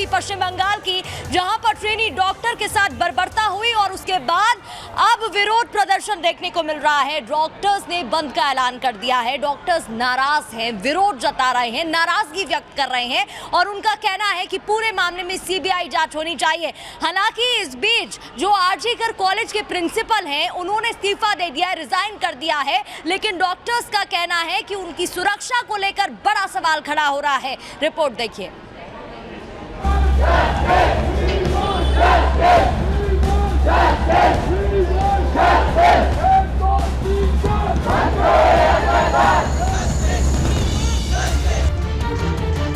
थी पश्चिम बंगाल की, जहां पर ट्रेनी डॉक्टर के साथ बर्बरता हुई और उसके बाद अब विरोध प्रदर्शन देखने को मिल रहा है। डॉक्टर्स ने बंद का ऐलान कर दिया है। डॉक्टर्स नाराज हैं, विरोध जता रहे हैं, नाराजगी व्यक्त कर रहे हैं और उनका कहना है कि पूरे मामले में सीबीआई जांच होनी चाहिए। हालांकि इस बीच जो आरजीकर कॉलेज के प्रिंसिपल हैं, उन्होंने इस्तीफा दे दिया है, रिजाइन कर दिया है, लेकिन डॉक्टर्स का कहना है कि उनकी सुरक्षा को लेकर बड़ा सवाल खड़ा हो रहा है। रिपोर्ट देखिए।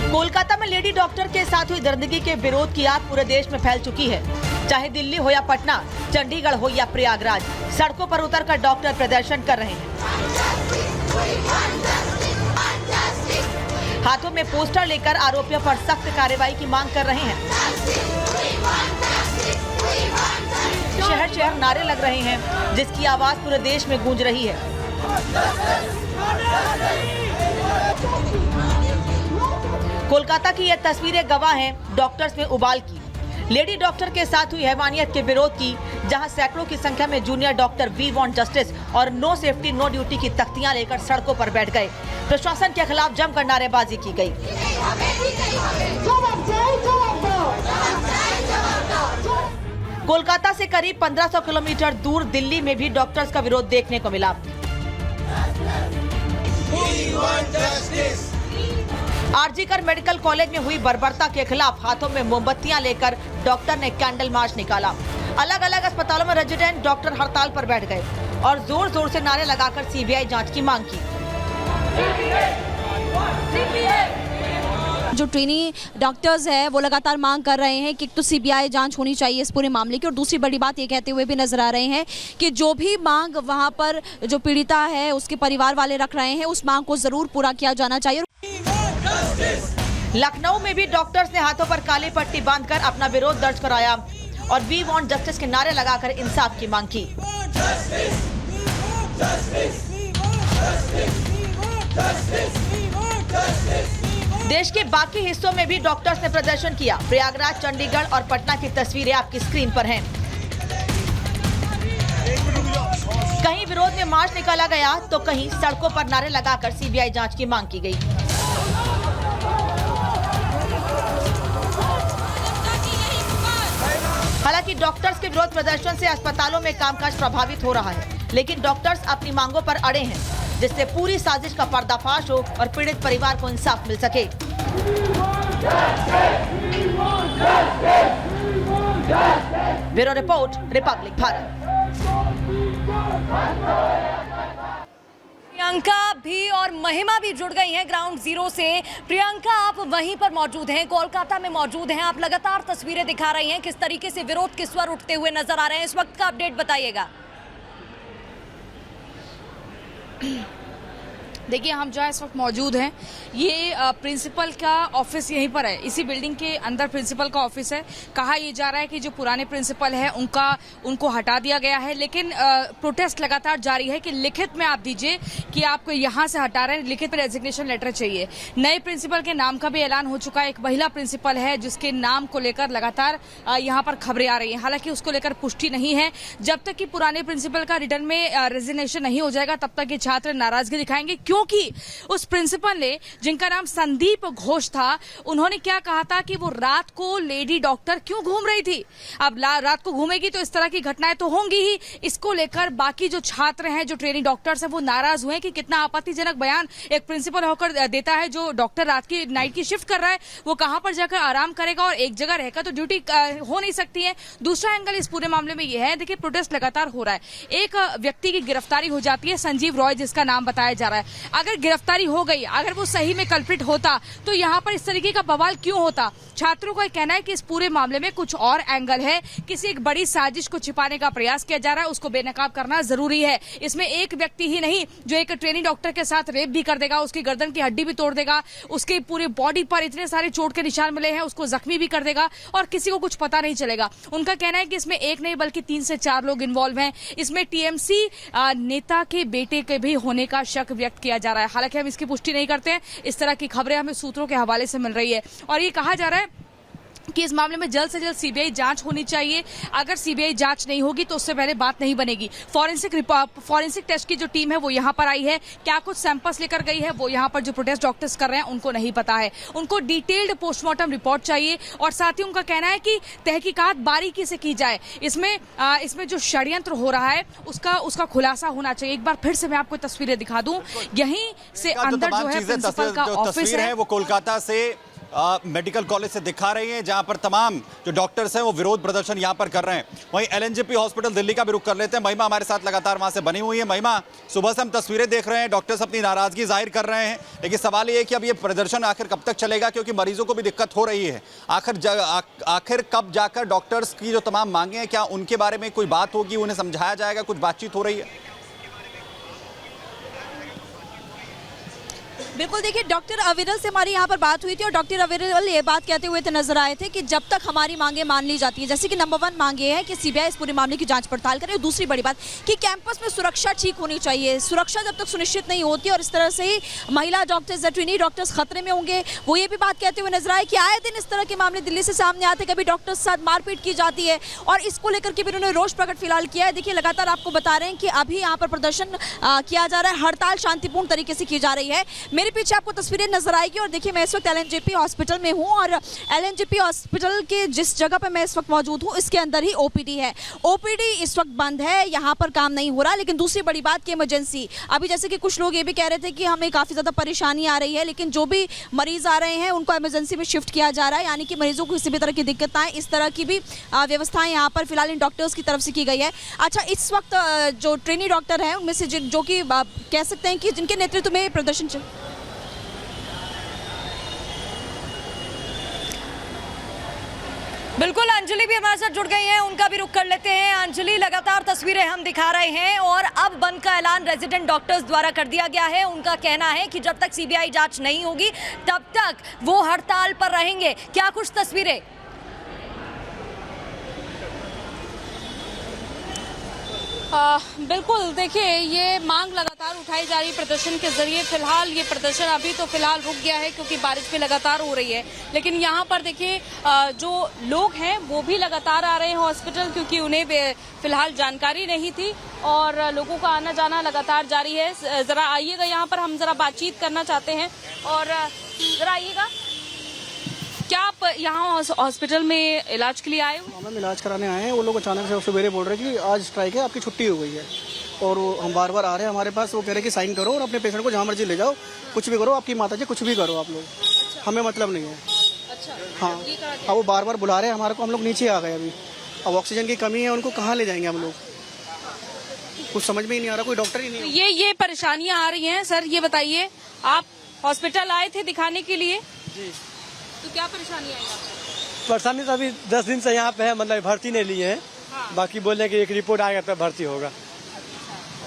कोलकाता में लेडी डॉक्टर के साथ हुई दरिंदगी के विरोध की आग पूरे देश में फैल चुकी है। चाहे दिल्ली हो या पटना, चंडीगढ़ हो या प्रयागराज, सड़कों पर उतरकर डॉक्टर प्रदर्शन कर रहे हैं। हाथों में पोस्टर लेकर आरोपियों पर सख्त कार्रवाई की मांग कर रहे हैं। शहर शहर नारे लग रहे हैं, जिसकी आवाज पूरे देश में गूंज रही है। कोलकाता की ये तस्वीरें गवाह हैं डॉक्टर्स में उबाल की। लेडी डॉक्टर के साथ हुई हैवानियत के विरोध की, जहां सैकड़ों की संख्या में junior doctor V want justice और नो सेफ्टी नो ड्यूटी की तख्तियां लेकर सड़कों पर बैठ गए। प्रशासन के खिलाफ जमकर नारेबाजी की गई। कोलकाता से करीब 1500 किलोमीटर दूर दिल्ली में भी डॉक्टर्स का विरोध देखने को मिला। आरजीकर मेडिकल कॉलेज में हुई बर्बरता के खिलाफ हाथों में मोमबत्तियां लेकर डॉक्टर ने कैंडल मार्च निकाला। अलग अलग अस्पतालों में रेजिडेंट डॉक्टर हड़ताल पर बैठ गए और जोर जोर से नारे लगाकर सीबीआई जांच की मांग की। जो ट्रेनी डॉक्टर्स हैं वो लगातार मांग कर रहे हैं कि एक तो सीबीआई जांच होनी चाहिए इस पूरे मामले की, और दूसरी बड़ी बात ये कहते हुए भी नजर आ रहे हैं कि जो भी मांग वहां पर जो पीड़िता है उसके परिवार वाले रख रहे हैं, उस मांग को जरूर पूरा किया जाना चाहिए। लखनऊ में भी डॉक्टर्स ने हाथों पर काली पट्टी बांधकर अपना विरोध दर्ज कराया और वी वांट जस्टिस के नारे लगाकर इंसाफ की मांग की। देश के बाकी हिस्सों में भी डॉक्टर्स ने प्रदर्शन किया। प्रयागराज, चंडीगढ़ और पटना की तस्वीरें आपकी स्क्रीन पर हैं। कहीं विरोध में मार्च निकाला गया तो कहीं सड़कों पर नारे लगाकर सीबीआई जांच की मांग की गई। हालांकि डॉक्टर्स के विरोध प्रदर्शन से अस्पतालों में कामकाज प्रभावित हो रहा है, लेकिन डॉक्टर्स अपनी मांगों पर अड़े हैं, जिससे पूरी साजिश का पर्दाफाश हो और पीड़ित परिवार को इंसाफ मिल सके। Bureau report, Republic Bharat. Priyanka भी और महिमा भी जुड़ गई हैं ग्राउंड जीरो से। प्रियंका, आप वहीं पर मौजूद हैं, कोलकाता में मौजूद हैं। आप लगातार तस्वीरें दिखा रही हैं, किस तरीके से विरोध के स्वर उठते हुए नजर आ रहे हैं। इस वक्त का अपडेट बताइएगा। देखिए, हम जहाँ इस वक्त मौजूद हैं, ये प्रिंसिपल का ऑफिस यहीं पर है। इसी बिल्डिंग के अंदर प्रिंसिपल का ऑफिस है। कहा यह जा रहा है कि जो पुराने प्रिंसिपल है उनको हटा दिया गया है, लेकिन प्रोटेस्ट लगातार जारी है कि लिखित में आप दीजिए कि आपको यहाँ से हटा रहे हैं, लिखित में रेजिग्नेशन लेटर चाहिए। नए प्रिंसिपल के नाम का भी ऐलान हो चुका है। एक महिला प्रिंसिपल है जिसके नाम को लेकर लगातार यहाँ पर खबरें आ रही हैं। हालांकि उसको लेकर पुष्टि नहीं है। जब तक कि पुराने प्रिंसिपल का रिटर्न में रेजिग्नेशन नहीं हो जाएगा, तब तक ये छात्र नाराजगी दिखाएंगे, क्योंकि उस प्रिंसिपल ने, जिनका नाम संदीप घोष था, उन्होंने क्या कहा था कि वो रात को लेडी डॉक्टर क्यों घूम रही थी। अब रात को घूमेगी तो इस तरह की घटनाएं तो होंगी ही। इसको लेकर बाकी जो छात्र हैं, जो ट्रेनिंग डॉक्टर्स हैं, वो नाराज हुए कि कितना आपत्तिजनक बयान एक प्रिंसिपल होकर देता है। जो डॉक्टर रात की नाइट की शिफ्ट कर रहा है, वो कहां पर जाकर आराम करेगा, और एक जगह रहकर तो ड्यूटी हो नहीं सकती है। दूसरा एंगल इस पूरे मामले में यह है, देखिए, प्रोटेस्ट लगातार हो रहा है। एक व्यक्ति की गिरफ्तारी हो जाती है, संजीव रॉय जिसका नाम बताया जा रहा है। अगर गिरफ्तारी हो गई, अगर वो सही में कल्प्रिट होता, तो यहाँ पर इस तरीके का बवाल क्यों होता। छात्रों का कहना है कि इस पूरे मामले में कुछ और एंगल है, किसी एक बड़ी साजिश को छिपाने का प्रयास किया जा रहा है, उसको बेनकाब करना जरूरी है। इसमें एक व्यक्ति ही नहीं जो एक ट्रेनिंग डॉक्टर के साथ रेप भी कर देगा, उसकी गर्दन की हड्डी भी तोड़ देगा, उसके पूरे बॉडी पर इतने सारे चोट के निशान मिले हैं, उसको जख्मी भी कर देगा और किसी को कुछ पता नहीं चलेगा। उनका कहना है कि इसमें एक नहीं बल्कि 3 से 4 लोग इन्वॉल्व हैं। इसमें टीएमसी नेता के बेटे के भी होने का शक व्यक्त किया जा रहा है। हालांकि हम इसकी पुष्टि नहीं करते हैं, इस तरह की खबरें हमें सूत्रों के हवाले से मिल रही है। और ये कहा जा रहा है कि इस मामले में जल्द से जल्द सीबीआई जांच होनी चाहिए। अगर सीबीआई जांच नहीं होगी तो उससे पहले बात नहीं बनेगी। फॉरेंसिक टेस्ट की जो टीम है वो यहाँ पर आई है, क्या कुछ सैंपल्स लेकर गई है वो यहाँ पर जो प्रोटेस्ट डॉक्टर्स कर रहे हैं उनको नहीं पता है। उनको डिटेल्ड पोस्टमार्टम रिपोर्ट चाहिए और साथ ही उनका कहना है कि तहकीकात बारीकी से की जाए। इसमें जो षड्यंत्र हो रहा है उसका खुलासा होना चाहिए। एक बार फिर से मैं आपको तस्वीरें दिखा दूं, यहीं से अंदर जो है प्रिंसिपल का ऑफिस है वो कोलकाता से मेडिकल कॉलेज से दिखा रही हैं, जहां पर तमाम जो डॉक्टर्स हैं वो विरोध प्रदर्शन यहां पर कर रहे हैं। वहीं एलएनजेपी हॉस्पिटल दिल्ली का भी रुख कर लेते हैं। महिमा हमारे साथ लगातार वहां से बनी हुई है। महिमा, सुबह से हम तस्वीरें देख रहे हैं, डॉक्टर्स अपनी नाराजगी जाहिर कर रहे हैं, लेकिन सवाल ये है कि अब ये प्रदर्शन आखिर कब तक चलेगा, क्योंकि मरीजों को भी दिक्कत हो रही है। आखिर कब जाकर डॉक्टर्स की जो तमाम मांगे हैं, क्या उनके बारे में कोई बात होगी, उन्हें समझाया जाएगा, कुछ बातचीत हो रही है? बिल्कुल, देखिए डॉक्टर अविरल से हमारी यहाँ पर बात हुई थी और डॉक्टर अविरल ये बात कहते हुए नजर आए थे कि जब तक हमारी मांगे मान ली जाती है, जैसे कि नंबर 1 मांग ये है कि सीबीआई इस पूरे मामले की जांच पड़ताल करे। और दूसरी बड़ी बात कि कैंपस में सुरक्षा ठीक होनी चाहिए। सुरक्षा जब तक सुनिश्चित नहीं होती और इस तरह से ही महिला डॉक्टर्स, वेटरनरी डॉक्टर्स खतरे में होंगे, वो ये भी बात कहते हुए नजर आए कि आए दिन इस तरह के मामले दिल्ली से सामने आते, कभी डॉक्टर्स के साथ मारपीट की जाती है और इसको लेकर के भी उन्होंने रोष प्रकट फिलहाल किया है। देखिए लगातार आपको बता रहे हैं कि अभी यहाँ पर प्रदर्शन किया जा रहा है, हड़ताल शांतिपूर्ण तरीके से की जा रही है। मेरे पीछे आपको तस्वीरें नजर आएगी और देखिए मैं इस वक्त एलएनजेपी हॉस्पिटल में हूं और एलएनजेपी हॉस्पिटल के जिस जगह पर मैं इस वक्त मौजूद हूं इसके अंदर ही ओपीडी है। ओपीडी इस वक्त बंद है, यहां पर काम नहीं हो रहा। लेकिन दूसरी बड़ी बात की इमरजेंसी, अभी जैसे कि कुछ लोग ये भी कह रहे थे कि हमें काफी ज्यादा परेशानी आ रही है, लेकिन जो भी मरीज आ रहे हैं उनको इमरजेंसी में शिफ्ट किया जा रहा है, यानी कि मरीजों को किसी भी तरह की दिक्कत आए इस तरह की भी व्यवस्थाएं यहाँ पर फिलहाल इन डॉक्टर्स की तरफ से की गई है। अच्छा, इस वक्त जो ट्रेनी डॉक्टर है उनमें से जो कि कह सकते हैं कि जिनके नेतृत्व में प्रदर्शन चल, बिल्कुल, अंजलि भी हमारे साथ जुड़ गई हैं, उनका भी रुख कर लेते हैं। अंजलि, लगातार तस्वीरें हम दिखा रहे हैं और अब बंद का ऐलान रेजिडेंट डॉक्टर्स द्वारा कर दिया गया है। उनका कहना है कि जब तक सीबीआई जांच नहीं होगी तब तक वो हड़ताल पर रहेंगे। क्या कुछ तस्वीरें? बिल्कुल, देखिए ये मांग लगातार उठाई जा रही है प्रदर्शन के जरिए। फिलहाल ये प्रदर्शन अभी तो फिलहाल रुक गया है क्योंकि बारिश भी लगातार हो रही है, लेकिन यहाँ पर देखिए जो लोग हैं वो भी लगातार आ रहे हैं हॉस्पिटल, क्योंकि उन्हें फिलहाल जानकारी नहीं थी और लोगों का आना जाना लगातार जारी है। जरा आइएगा यहाँ पर, हम जरा बातचीत करना चाहते हैं और जरा आइएगा। क्या आप यहाँ हॉस्पिटल में इलाज के लिए आए हो? हम इलाज कराने आए हैं। वो लोग अचानक से सवेरे बोल रहे हैं कि आज स्ट्राइक है, आपकी छुट्टी हो गई है। और हम बार बार आ रहे हैं हमारे पास, वो कह रहे हैं कि साइन करो और अपने पेशेंट को जहाँ मर्जी ले जाओ, कुछ भी करो, आपकी माता जी कुछ भी करो आप लोग। अच्छा। हमें मतलब नहीं है। अच्छा। हाँ, अब वो बार बार बुला रहे हैं हमारे को, हम लोग नीचे आ गए अभी। अब ऑक्सीजन की कमी है, उनको कहाँ ले जाएंगे हम लोग, कुछ समझ में ही नहीं आ रहा, कोई डॉक्टर ही नहीं है। ये परेशानियाँ आ रही हैं। सर ये बताइए, आप हॉस्पिटल आए थे दिखाने के लिए जी, तो क्या परेशानी आई आपको? परेशानी तो अभी 10 दिन से यहाँ पे है, मतलब भर्ती नहीं लिए हैं। हाँ। बाकी बोले कि एक रिपोर्ट आएगा तब भर्ती होगा।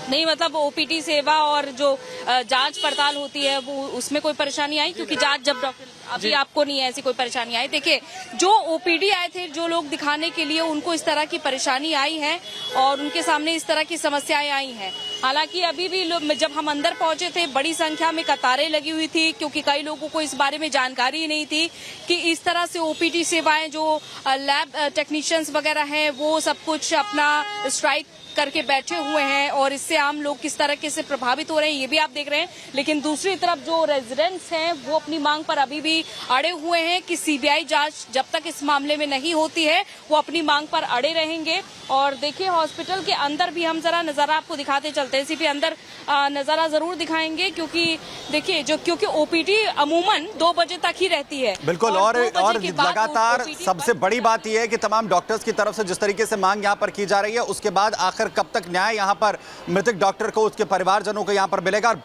नहीं, मतलब ओपीडी सेवा और जो जांच पड़ताल होती है वो उसमें कोई परेशानी आई? क्योंकि जांच जब डॉक्टर, अभी आपको नहीं है ऐसी कोई परेशानी आई? देखिए, जो ओपीडी आए थे, जो लोग दिखाने के लिए, उनको इस तरह की परेशानी आई है और उनके सामने इस तरह की समस्याएं आई हैं। हालांकि अभी भी जब हम अंदर पहुंचे थे बड़ी संख्या में कतारें लगी हुई थी, क्योंकि कई लोगों को इस बारे में जानकारी नहीं थी कि इस तरह से ओपीडी सेवाएं, जो लैब टेक्नीशियंस वगैरह हैं, वो सब कुछ अपना स्ट्राइक करके बैठे हुए हैं और इससे आम लोग किस तरीके से प्रभावित हो रहे हैं ये भी आप देख रहे हैं। लेकिन दूसरी तरफ जो रेजिडेंट्स हैं वो अपनी मांग पर अभी भी अड़े हुए हैं कि सीबीआई जांच जब तक इस मामले में नहीं होती है वो अपनी मांग पर अड़े रहेंगे। और देखिए, हॉस्पिटल के अंदर भी हम जरा नजारा आपको दिखाते चलते हैं। सीपी अंदर नजारा जरूर दिखाएंगे, क्योंकि देखिए क्योंकि ओपीडी अमूमन 2 बजे तक ही रहती है। बिल्कुल, और लगातार सबसे बड़ी बात यह है कि तमाम डॉक्टर्स की तरफ से जिस तरीके से मांग यहाँ पर की जा रही है, उसके बाद आखिर कब तक न्याय यहाँ पर मृतक डॉक्टर को, उसके परिवारजनों को यहाँ पर मिलेगा। और